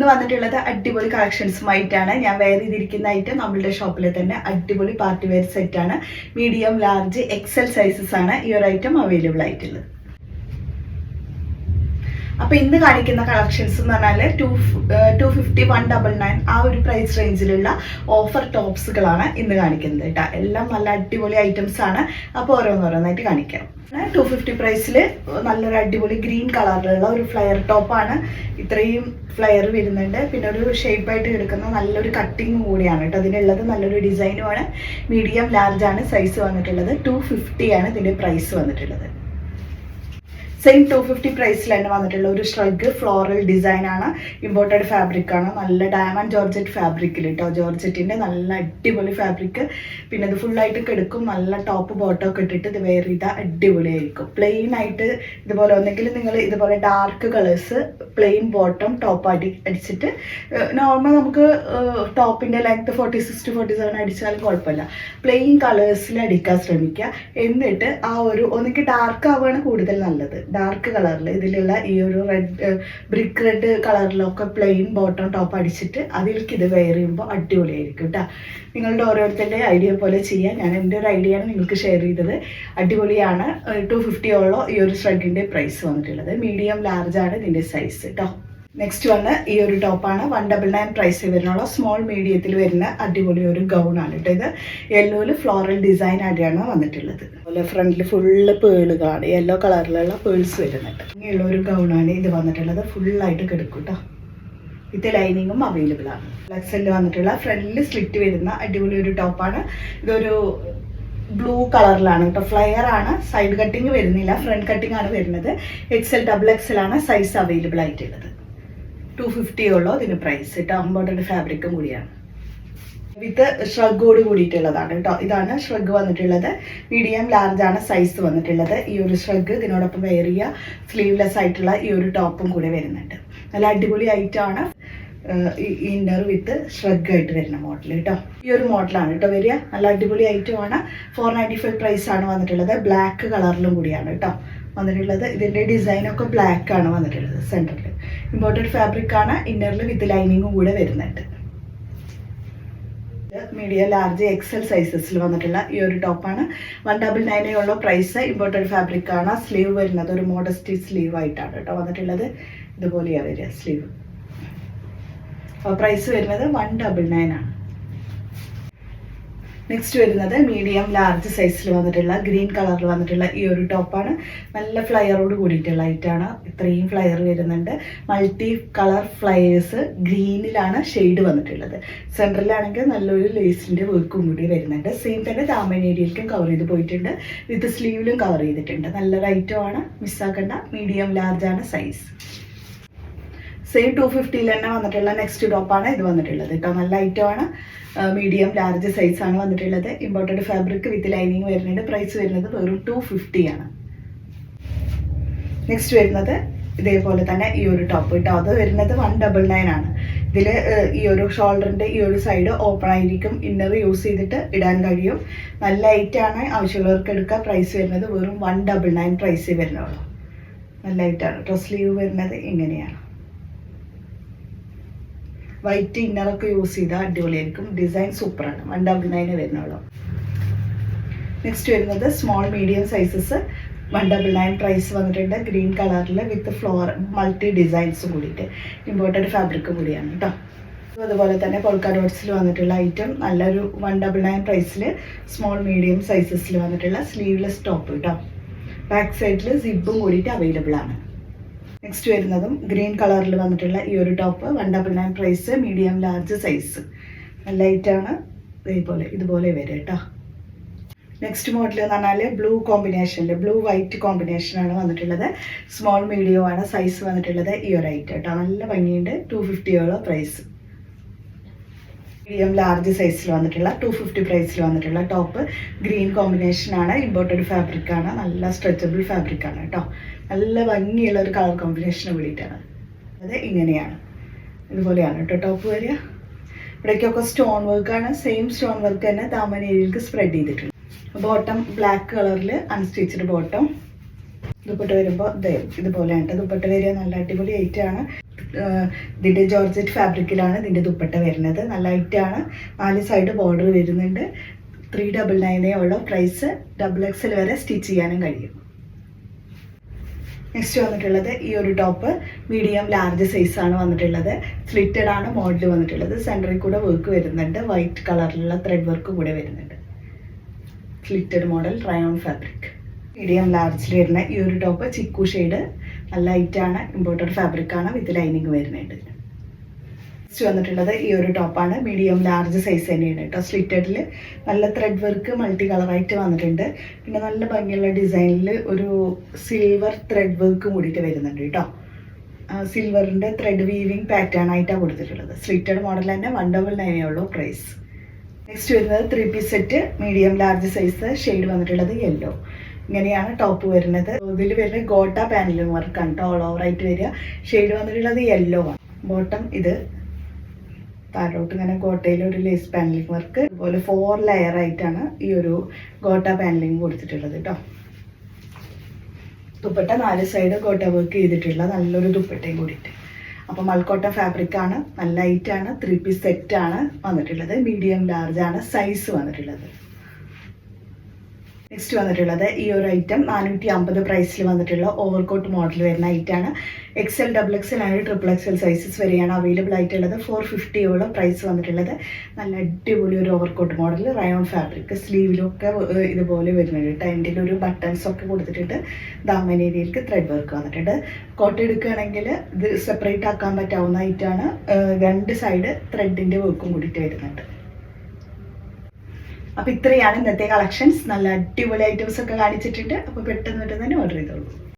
ഇന്ന് വന്നിട്ടുള്ളത് അടിപൊളി കളക്ഷൻസുമായിട്ടാണ്. ഞാൻ വെയർ ചെയ്തിരിക്കുന്ന ഐറ്റം നമ്മളുടെ ഷോപ്പിലെ തന്നെ അടിപൊളി പാർട്ടി വെയർ സെറ്റാണ്. മീഡിയം, ലാർജ്, എക്സൽ സൈസസ് ആണ് ഈ ഒരു ഐറ്റം അവൈലബിൾ ആയിട്ടുള്ളത്. അപ്പോൾ ഇന്ന് കാണിക്കുന്ന കളക്ഷൻസ് എന്ന് പറഞ്ഞാൽ 250, 199 ആ ഒരു പ്രൈസ് റേഞ്ചിലുള്ള ഓഫർ ടോപ്സുകളാണ് ഇന്ന് കാണിക്കുന്നത് കേട്ടോ. എല്ലാം നല്ല അടിപൊളി ഐറ്റംസ് ആണ്. അപ്പോൾ ഓരോന്നോരോന്നായിട്ട് കാണിക്കാം. 250 പ്രൈസിൽ നല്ലൊരു അടിപൊളി ഗ്രീൻ കളറിലുള്ള ഒരു ഫ്ലയർ ടോപ്പാണ്. ഇത്രയും ഫ്ലയർ വരുന്നുണ്ട്. പിന്നെ ഒരു ഷേപ്പായിട്ട് കിടക്കുന്ന നല്ലൊരു കട്ടിങ്ങും കൂടിയാണ് കേട്ടോ. അതിനുള്ളത് നല്ലൊരു ഡിസൈനുമാണ്. മീഡിയം, ലാർജ് ആണ് സൈസ് വന്നിട്ടുള്ളത്. 250 ആണ് ഇതിൻ്റെ പ്രൈസ് വന്നിട്ടുള്ളത്. സെയിം 250 പ്രൈസിൽ തന്നെ വന്നിട്ടുള്ള ഒരു ഷ്രഗ് ഫ്ലോറൽ ഡിസൈൻ ആണ്. ഇമ്പോർട്ടഡ് ഫാബ്രിക് ആണ്. നല്ല ഡയമണ്ട് ജോർജറ്റ് ഫാബ്രിക്കിൽ കേട്ടോ. ജോർജറ്റിൻ്റെ നല്ല അടിപൊളി ഫാബ്രിക്. പിന്നെ ഇത് ഫുള്ളായിട്ട് കിടക്കും. നല്ല ടോപ്പ് ബോട്ടം ഒക്കെ ഇട്ടിട്ട് ഇത് വെയർ ചെയ്താൽ അടിപൊളിയായിരിക്കും. പ്ലെയിൻ ആയിട്ട് ഇതുപോലെ ഒന്നെങ്കിൽ നിങ്ങൾ ഇതുപോലെ dark colours plain bottom top അടിച്ചിട്ട് നോർമൽ നമുക്ക് ടോപ്പിൻ്റെ ലെങ്ത് 46 to 47 അടിച്ചാലും കുഴപ്പമില്ല. പ്ലെയിൻ കളേഴ്സിൽ അടിക്കാൻ ശ്രമിക്കുക. എന്നിട്ട് ആ ഒരു ഒന്നെങ്കിൽ ഡാർക്ക് ആവുകയാണ് കൂടുതൽ നല്ലത്. ഡാർക്ക് കളറിൽ ഇതിലുള്ള ഈ ഒരു ബ്രിക്ക് റെഡ് കളറിലൊക്കെ പ്ലെയിൻ ബോട്ടം ടോപ്പ് അടിച്ചിട്ട് അതിലേക്ക് ഇത് വെയർ ചെയ്യുമ്പോൾ അടിപൊളിയായിരിക്കും കേട്ടോ. നിങ്ങളുടെ ഓരോരുത്തരുടെ ഐഡിയ പോലെ ചെയ്യാം. ഞാൻ എൻ്റെ ഒരു ഐഡിയ ആണ് നിങ്ങൾക്ക് ഷെയർ ചെയ്തത്. അടിപൊളിയാണ്. 250 ഓളം ഈ ഒരു ഷ്രഗിൻ്റെ പ്രൈസ് വന്നിട്ടുള്ളത്. മീഡിയം, ലാർജ് ആണ് ഇതിൻ്റെ സൈസ് കേട്ടോ. നെക്സ്റ്റ് വന്ന് ഈ ഒരു ടോപ്പാണ്. 199 പ്രൈസ് വരുന്നുള്ള സ്മോൾ മീഡിയത്തിൽ വരുന്ന അടിപൊളി ഒരു ഗൗണാണ് കേട്ടോ. ഇത് യെല്ലോയിൽ ഫ്ലോറൽ ഡിസൈൻ ആയിട്ടാണ് വന്നിട്ടുള്ളത്. അതുപോലെ ഫ്രണ്ടിൽ ഫുള്ള് പേളുകളാണ്. യെല്ലോ കളറിലുള്ള പേൾസ് വരുന്നുണ്ട്. ഇങ്ങനെയുള്ള ഒരു ഗൗണാണ് ഇത് വന്നിട്ടുള്ളത്. ഫുള്ളായിട്ട് കിടക്കും കേട്ടോ. ഇത് ലൈനിങ്ങും അവൈലബിൾ ആണ്. ഫ്ലെക്സിൽ വന്നിട്ടുള്ള ഫ്രണ്ടിൽ സ്ലിറ്റ് വരുന്ന അടിപൊളി ഒരു ടോപ്പാണ്. ഇതൊരു ബ്ലൂ കളറിലാണ് കേട്ടോ. ഫ്ലയർ ആണ്. സൈഡ് കട്ടിങ് വരുന്നില്ല, ഫ്രണ്ട് കട്ടിങ് ആണ് വരുന്നത്. XL, XXL ആണ് സൈസ് അവൈലബിൾ ആയിട്ടുള്ളത്. 250 ഉള്ളൂ ഇതിന് പ്രൈസ് കേട്ടോ. എംബോർഡഡ് ഫാബ്രിക്കും കൂടിയാണ്. വിത്ത് ഷ്രഗോട് കൂടിയിട്ടുള്ളതാണ് കേട്ടോ. ഇതാണ് ഷ്രഗ് വന്നിട്ടുള്ളത്. മീഡിയം, ലാർജ് ആണ് സൈസ് വന്നിട്ടുള്ളത്. ഈ ഒരു ഷ്രഗ് ഇതിനോടൊപ്പം വെയർ ചെയ്യുക. സ്ലീവ്ലെസ് ആയിട്ടുള്ള ഈ ഒരു ടോപ്പും കൂടെ വരുന്നുണ്ട്. നല്ല അടിപൊളി ഐറ്റമാണ്. ഇന്നർ വിത്ത് ഷ്രഗ് ആയിട്ട് വരുന്ന മോഡൽ കേട്ടോ. ഈ ഒരു മോഡലാണ് കേട്ടോ വരിക. നല്ല അടിപൊളി ഐറ്റമാണ്. 495 പ്രൈസ് ആണ് വന്നിട്ടുള്ളത്. ബ്ലാക്ക് കളറിലും കൂടിയാണ് കേട്ടോ വന്നിട്ടുള്ളത്. ഇതിൻ്റെ ഡിസൈനൊക്കെ ബ്ലാക്ക് ആണ് വന്നിട്ടുള്ളത്. സെൻറ്ററിൽ ഇമ്പോർട്ടഡ് ഫാബ്രിക് ആണ്. ഇന്നറിൽ വിത്ത് ലൈനിങ്ങും കൂടെ വരുന്നുണ്ട്. മീഡിയം, ലാർജ്, XL സൈസസിൽ വന്നിട്ടുള്ള ഈ ഒരു ടോപ്പാണ്. 199 ഉള്ള പ്രൈസ്. ഇമ്പോർട്ടഡ് ഫാബ്രിക് ആണ്. സ്ലീവ് വരുന്നത് ഒരു മോഡസ്റ്റി സ്ലീവ് ആയിട്ടാണ് കേട്ടോ വന്നിട്ടുള്ളത്. ഇതുപോലെയാണ് വരിക സ്ലീവ്. അപ്പോൾ പ്രൈസ് വരുന്നത് 199 ആണ്. നെക്സ്റ്റ് വരുന്നത് മീഡിയം, ലാർജ് സൈസിൽ വന്നിട്ടുള്ള ഗ്രീൻ കളറിൽ വന്നിട്ടുള്ള ഈ ഒരു ടോപ്പാണ്. നല്ല ഫ്ലയറോട് കൂടിയിട്ടുള്ള ഐറ്റാണ്. ഇത്രയും ഫ്ലയർ വരുന്നുണ്ട്. മൾട്ടി കളർ ഫ്ലയേഴ്സ് ഗ്രീനിലാണ് ഷെയ്ഡ് വന്നിട്ടുള്ളത്. സെൻട്രലാണെങ്കിൽ നല്ലൊരു ലേസിൻ്റെ വർക്കും കൂടി വരുന്നുണ്ട്. സെയിം തന്നെ ദാമൻ ഏരിയയിലേക്കും കവർ ചെയ്ത് പോയിട്ടുണ്ട്. വിത്ത് സ്ലീവിലും കവർ ചെയ്തിട്ടുണ്ട്. നല്ലൊരു ഐറ്റമാണ്. മിസ്സാക്കണ്ട. മീഡിയം, ലാർജ് ആണ് സൈസ്. സെയിം 250 തന്നെ വന്നിട്ടുള്ള നെക്സ്റ്റ് ടോപ്പാണ് ഇത് വന്നിട്ടുള്ളത് കേട്ടോ. നല്ല ഐറ്റമാണ്. മീഡിയം, ലാർജ് സൈസാണ് വന്നിട്ടുള്ളത്. ഇമ്പോർട്ടഡ് ഫാബ്രിക് വിത്ത് ലൈനിങ് വരുന്നുണ്ട്. പ്രൈസ് വരുന്നത് വെറും 250 ആണ്. നെക്സ്റ്റ് വരുന്നത് ഇതേപോലെ തന്നെ ഈ ഒരു ടോപ്പ് കേട്ടോ. അത് വരുന്നത് 199 ആണ്. ഇതിൽ ഈ ഒരു ഷോൾഡറിൻ്റെ ഈ ഒരു സൈഡ് ഓപ്പൺ ആയിരിക്കും. ഇന്നർ യൂസ് ചെയ്തിട്ട് ഇടാൻ കഴിയും. നല്ല ഐറ്റാണ്. ആവശ്യമുള്ളവർക്ക് എടുക്കുക. പ്രൈസ് വരുന്നത് വെറും 199 പ്രൈസ് വരുന്നുള്ളൂ. നല്ല ഐറ്റാണ് കേട്ടോ. സ്ലീവ് വരുന്നത് ഇങ്ങനെയാണ്. വൈറ്റ് ഇന്നറൊക്കെ യൂസ് ചെയ്താൽ അടിപൊളിയായിരിക്കും. ഡിസൈൻ സൂപ്പറാണ്. 199 വരുന്നുള്ളൂ. നെക്സ്റ്റ് വരുന്നത് സ്മോൾ മീഡിയം സൈസസ് 199 പ്രൈസ് വന്നിട്ടുണ്ട്. ഗ്രീൻ കളറിൽ വിത്ത് ഫ്ലോർ മൾട്ടി ഡിസൈൻസും കൂടിയിട്ട് ഇമ്പോർട്ടഡ് ഫാബ്രിക്കും കൂടിയാണ് കേട്ടോ. അതുപോലെ തന്നെ പോൾക്ക ഡോട്ട്സിൽ വന്നിട്ടുള്ള ഐറ്റം നല്ലൊരു 199 പ്രൈസിൽ സ്മോൾ മീഡിയം സൈസസിൽ വന്നിട്ടുള്ള സ്ലീവ്ലെസ് ടോപ്പ് കേട്ടോ. ബാക്ക് സൈഡിൽ സിബും കൂടിയിട്ട് അവൈലബിൾ ആണ്. നെക്സ്റ്റ് വരുന്നതും ഗ്രീൻ കളറിൽ വന്നിട്ടുള്ള ഈ ഒരു top 199 price. Medium, large size. നല്ല ഐറ്റാണ്. ഇതുപോലെ വരും കേട്ടോ. നെക്സ്റ്റ് മോഡൽ എന്ന് പറഞ്ഞാൽ ബ്ലൂ കോമ്പിനേഷനിൽ ബ്ലൂ വൈറ്റ് കോമ്പിനേഷനാണ് വന്നിട്ടുള്ളത്. സ്മോൾ മീഡിയം ആണ് സൈസ് വന്നിട്ടുള്ളത്. ഈ ഒരു ഐറ്റം കേട്ടോ. നല്ല ഭംഗിയുണ്ട്. 250 പ്രൈസ്. മീഡിയം, ലാർജ് സൈസിൽ വന്നിട്ടുള്ള 250 പ്രൈസിൽ വന്നിട്ടുള്ള ടോപ്പ്. ഗ്രീൻ കോമ്പിനേഷനാണ്. ഇമ്പോർട്ടഡ് ഫാബ്രിക് ആണ്. നല്ല സ്ട്രെച്ചബിൾ ഫാബ്രിക് ആണ് കേട്ടോ. നല്ല ഭംഗിയുള്ള ഒരു കളർ കോമ്പിനേഷന് വേണ്ടിയിട്ടാണ്. അത് ഇങ്ങനെയാണ്. ഇതുപോലെയാണ് കേട്ടോ ടോപ്പ് വരിക. ഇവിടേക്കൊക്കെ സ്റ്റോൺ വർക്കാണ്. സെയിം സ്റ്റോൺ വർക്ക് തന്നെ ദാമൻ ഏരിയയിലേക്ക് സ്പ്രെഡ് ചെയ്തിട്ടുണ്ട്. ബോട്ടം ബ്ലാക്ക് കളറിൽ അൺസ്റ്റിച്ചഡ് ബോട്ടം. ദുപ്പട്ട വരുമ്പോൾ ഇതുപോലെയാണ്. ദുപ്പട്ട വരിക നല്ല അടിപൊളി ഐറ്റാണ്. ഇതിൻ്റെ ജോർജറ്റ് ഫാബ്രിക്കിലാണ് ഇതിൻ്റെ ദുപ്പട്ട വരുന്നത്. നല്ല ലൈറ്റാണ്, 4 സൈഡ് ബോർഡർ വരുന്നുണ്ട്. 399 ഉള്ള പ്രൈസ്. XXL വരെ സ്റ്റിച്ച് ചെയ്യാനും കഴിയും. നെക്സ്റ്റ് വന്നിട്ടുള്ളത് ഈ ഒരു ടോപ്പ് മീഡിയം ലാർജ് സൈസാണ് വന്നിട്ടുള്ളത്. സ്ലിറ്റഡ് ആണ് മോഡൽ വന്നിട്ടുള്ളത്. സെൻറ്ററിൽ കൂടെ വർക്ക് വരുന്നുണ്ട്, വൈറ്റ് കളറിലുള്ള ത്രെഡ് വർക്ക് കൂടെ വരുന്നുണ്ട്. Slitted model rayon fabric. Medium ലാർജിൽ വരുന്ന ഈ ഒരു ടോപ്പ് ചിക്കു ഷെയ്ഡ്, നല്ല ലൈറ്റാണ്, ഇമ്പോർട്ടഡ് ഫാബ്രിക് ആണ്, വിത്ത് ലൈനിങ് വരുന്നുണ്ട്. നെക്സ്റ്റ് വന്നിട്ടുള്ളത് ഈ ഒരു ടോപ്പാണ്, മീഡിയം ലാർജ് സൈസ് തന്നെയാണ് കേട്ടോ. സ്ലിറ്റഡിൽ നല്ല ത്രെഡ് വർക്ക് മൾട്ടി കളറായിട്ട് വന്നിട്ടുണ്ട്. പിന്നെ നല്ല ഭംഗിയുള്ള ഡിസൈനിൽ ഒരു സിൽവർ ത്രെഡ് വർക്ക് കൂടിയിട്ട് വരുന്നുണ്ട് കേട്ടോ. സിൽവറിൻ്റെ ത്രെഡ് വീവിങ് പാറ്റേൺ ആയിട്ടാണ് കൊടുത്തിട്ടുള്ളത്. സ്ലിറ്റഡ് മോഡൽ തന്നെ 199 ഉള്ളൂ പ്രൈസ്. നെക്സ്റ്റ് വരുന്നത് 3 piece set, medium large size. Shade വന്നിട്ടുള്ളത് യെല്ലോ. ഇങ്ങനെയാണ് ടോപ്പ് വരുന്നത്. ഇതിൽ വരുന്ന ഗോട്ട പാനലിംഗ് വർക്കാണ് കേട്ടോ, ഓൾ ഓവർ ആയിട്ട് വരിക. ഷെയ്ഡ് വന്നിട്ടുള്ളത് യെല്ലോ ആണ്. ബോട്ടം ഇത് താഴോട്ട് ഇങ്ങനെ ഗോട്ടയിൽ ഒരു ലേസ് പാനലിംഗ് വർക്ക്, അതുപോലെ 4 ലെയർ ആയിട്ടാണ് ഈ ഒരു ഗോട്ട പാനലിംഗ് കൊടുത്തിട്ടുള്ളത് കേട്ടോ. ദുപ്പട്ട 4 സൈഡ് ഗോട്ട വർക്ക് ചെയ്തിട്ടുള്ള നല്ലൊരു ദുപ്പട്ടയും കൂടിയിട്ട്. അപ്പോൾ മൽക്കോട്ട ഫാബ്രിക് ആണ്, നല്ല ലൈറ്റാണ്. 3 പീസ് സെറ്റ് ആണ് വന്നിട്ടുള്ളത്. മീഡിയം ലാർജ് ആണ് സൈസ് വന്നിട്ടുള്ളത്. നെക്സ്റ്റ് വന്നിട്ടുള്ളത് ഈ ഒരു ഐറ്റം 450 പ്രൈസിൽ വന്നിട്ടുള്ള ഓവർകോട്ട് മോഡൽ വരുന്ന ഐറ്റാണ്. XL, XXL and XXL sizes വരെയാണ് അവൈലബിൾ ആയിട്ടുള്ളത്. 450 ഉള്ള പ്രൈസ് വന്നിട്ടുള്ളത്. നല്ല അടിപൊളി ഒരു ഓവർകോട്ട് മോഡൽ റയോൺ ഫാബ്രിക്. സ്ലീവിലൊക്കെ ഇതുപോലെ വരുന്നുണ്ട്. ടൈൻറ്റിൽ ഒരു ബട്ടൺസ് ഒക്കെ കൊടുത്തിട്ടുണ്ട്. ദാമൻ ഏരിയയിലേക്ക് ത്രെഡ് വർക്ക് വന്നിട്ടുണ്ട്. കോട്ട് എടുക്കുകയാണെങ്കിൽ ഇത് സെപ്പറേറ്റ് ആക്കാൻ പറ്റാവുന്ന ഐറ്റാണ്. 2 സൈഡ് ത്രെഡിൻ്റെ വർക്കും കൂടിയിട്ട് വരുന്നുണ്ട്. അപ്പോൾ ഇത്രയാണ് ഇന്നത്തെ കളക്ഷൻസ്. നല്ല അടിപൊളി ഐറ്റംസ് ഒക്കെ കാണിച്ചിട്ടുണ്ട്. അപ്പോൾ പെട്ടെന്ന് തന്നെ ഓർഡർ ചെയ്തോളൂ.